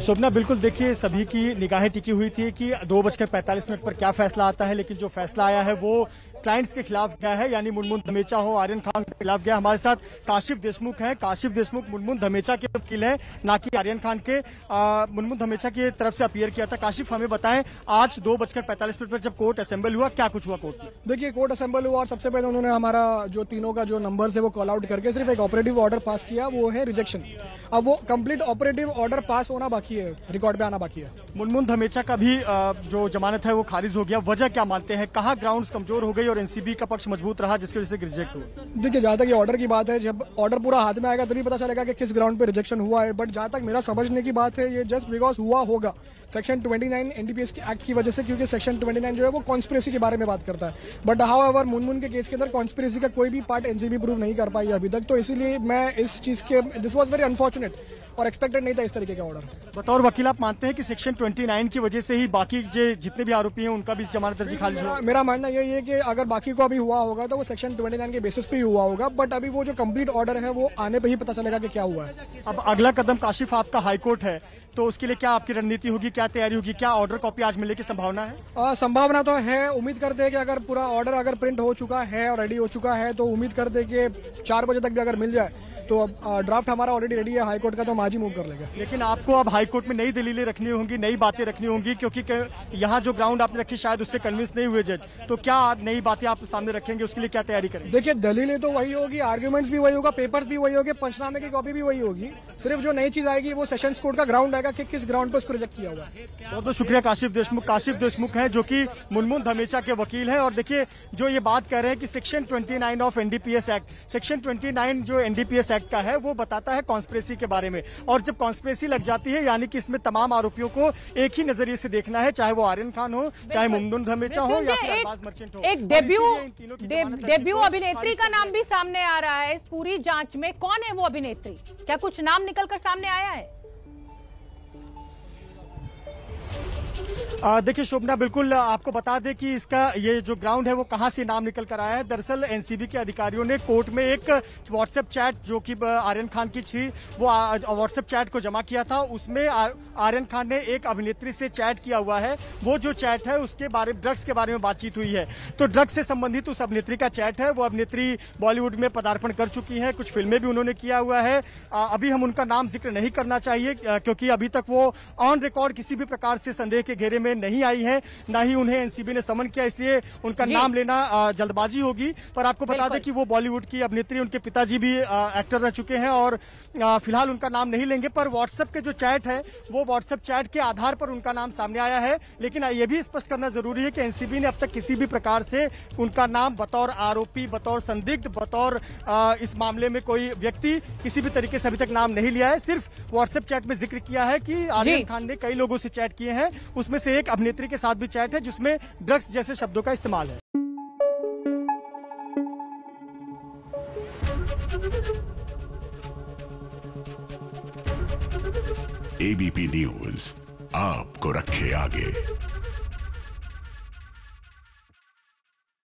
शोभना, बिल्कुल देखिए सभी की निगाहें टिकी हुई थी कि 2:45 पर क्या फैसला आता है, लेकिन जो फैसला आया है वो क्लाइंट्स के खिलाफ गया है, यानी मुनमुन धमेचा हो आर्यन खान के खिलाफ गया। हमारे साथ काशिफ देशमुख हैं। काशिफ देशमुख मुनमुन धमेचा के वकील हैं, ना कि आर्यन खान के। मुनमुन धमेचा की तरफ से अपीयर किया था। काशिफ, हमें बताएं, आज 2:45 पर जब कोर्ट असेंबल हुआ, क्या कुछ हुआ कोर्ट में? देखिए, कोर्ट असेंबल हुआ और सबसे पहले उन्होंने हमारा जो तीनों का जो नंबर है वो कॉल आउट करके सिर्फ एक ऑपरेटिव ऑर्डर पास किया, वो है रिजेक्शन। अब वो कंप्लीट ऑपरेटिव ऑर्डर पास होना बाकी है, रिकॉर्ड पे आना बाकी है। मुनमुन धमेचा का भी जो जमानत है वो खारिज हो गया। वजह क्या मानते हैं? कहाँ ग्राउंड्स कमजोर हो गई और एनसीबी का पक्ष मजबूत रहा जिसकी वजह से रिजेक्ट हुआ? देखिए, जहां तक ये ऑर्डर की बात है, जब ऑर्डर पूरा हाथ में आएगा तभी पता चलेगा कि किस ग्राउंड पे रिजेक्शन हुआ है। बट जहां तक मेरा समझने की बात है, ये जस्ट बिकॉज हुआ होगा सेक्शन 29 एनडीपीएस के एक्ट की वजह से, क्योंकि सेक्शन 29 जो है वो कॉन्स्पिरेसी के बारे में बात करता है। बट हाउएवर मुनमुन के केस के अंदर कॉन्स्पिरेसी का कोई भी पार्ट एनसीबी प्रूव नहीं कर पाई अभी तक, तो इसीलिए मैं इस चीज के दिस वाज वेरी अनफॉर्चुनेट और एक्सपेक्टेड नहीं था इस तरीके का ऑर्डर। बतौर वकील आप मानते हैं कि सेक्शन 29 की वजह से ही बाकी जितने भी आरोपी हैं उनका भी जमानत अर्जी खारिज हुआ? मेरा मानना यही है कि अगर बाकी को अभी हुआ होगा तो वो सेक्शन 29 के बेसिस पे ही हुआ होगा। बट अभी वो जो कंप्लीट ऑर्डर है वो आने पे ही पता चलेगा कि क्या हुआ है। अब अगला कदम काशिफ आपका हाईकोर्ट है, तो उसके लिए क्या आपकी रणनीति होगी, क्या तैयारी होगी? क्या ऑर्डर कॉपी आज मिलने की संभावना है? संभावना तो है। उम्मीद करते हैं कि अगर पूरा ऑर्डर अगर प्रिंट हो चुका है और रेडी हो चुका है तो उम्मीद करते हैं कि 4 बजे तक भी अगर मिल जाए तो ड्राफ्ट हमारा ऑलरेडी रेडी है हाईकोर्ट का, तो हम आज ही मूव कर लेंगे। लेकिन आपको अब हाईकोर्ट में नई दलीलें रखनी होंगी, नई बातें रखनी होंगी, क्योंकि यहाँ जो ग्राउंड आपने रखी शायद उससे कन्विंस नहीं हुए जज, तो क्या नई बातें आप सामने रखेंगे? उसके लिए क्या तैयारी करेंगे? देखिए, दलीलें तो वही होगी, आर्ग्यूमेंट्स भी वही होगा, पेपर्स भी वही होंगे, पंचनामे की कॉपी भी वही होगी। सिर्फ जो नई चीज आएगी वो सेशंस कोर्ट का ग्राउंड आएगा कि किस ग्राउंड पर उसको रिजेक्ट किया हुआ है। बहुत बहुत शुक्रिया काशिफ देशमुख। काशिफ देशमुख है जो कि मुनमुन धमेचा के वकील हैं। और देखिए, जो ये बात कह रहे हैं कि section 29 of NDPS act, section 29 जो एनडीपीएस एक्ट का है वो बताता है कॉन्स्पिरेसी के बारे में, और जब कॉन्स्पिरेसी लग जाती है यानी कि इसमें तमाम आरोपियों को एक ही नजरिए से देखना है, चाहे वो आर्यन खान हो, चाहे मुनमुन धमेचा हो या फिर अरबाज मर्चेंट हो। एक डेब्यू अभिनेत्री का नाम भी सामने आ रहा है इस पूरी जांच में। कौन है वो अभिनेत्री? क्या कुछ नाम निकलकर सामने आया है? देखिए शोभना, बिल्कुल आपको बता दें कि इसका ये जो ग्राउंड है वो कहां से नाम निकल कर आया है। दरअसल एनसीबी के अधिकारियों ने कोर्ट में एक व्हाट्सएप चैट जो कि आर्यन खान की थी, वो व्हाट्सएप चैट को जमा किया था। उसमें आर्यन खान ने एक अभिनेत्री से चैट किया हुआ है। वो जो चैट है उसके बारे में, ड्रग्स के बारे में बातचीत हुई है। तो ड्रग्स से संबंधित उस अभिनेत्री का चैट है। वो अभिनेत्री बॉलीवुड में पदार्पण कर चुकी है, कुछ फिल्में भी उन्होंने किया हुआ है। अभी हम उनका नाम जिक्र नहीं करना चाहिए क्योंकि अभी तक वो ऑन रिकॉर्ड किसी भी प्रकार से संदेह के घेरे में नहीं आई है, ना ही उन्हें एनसीबी ने समन किया, इसलिए उनका नाम लेना जल्दबाजी होगी। पर आपको बता दें कि वो बॉलीवुड की अभिनेत्री, उनके पिताजी भी एक्टर रह चुके हैं और फिलहाल उनका नाम नहीं लेंगे। पर व्हाट्सएप के जो चैट है वो व्हाट्सएप चैट के आधार पर उनका नाम सामने आया है। लेकिन ये भी स्पष्ट करना जरूरी है कि एनसीबी ने अब तक किसी भी प्रकार से उनका नाम बतौर आरोपी, बतौर संदिग्ध, बतौर इस मामले में कोई व्यक्ति किसी भी तरीके से अभी तक नाम नहीं लिया है। सिर्फ व्हाट्सएप चैट में जिक्र किया है कि आर्यन खान ने कई लोगों से चैट किए हैं, उसमें से एक अभिनेत्री के साथ भी चैट है जिसमें ड्रग्स जैसे शब्दों का इस्तेमाल है। एबीपी न्यूज आपको रखे आगे।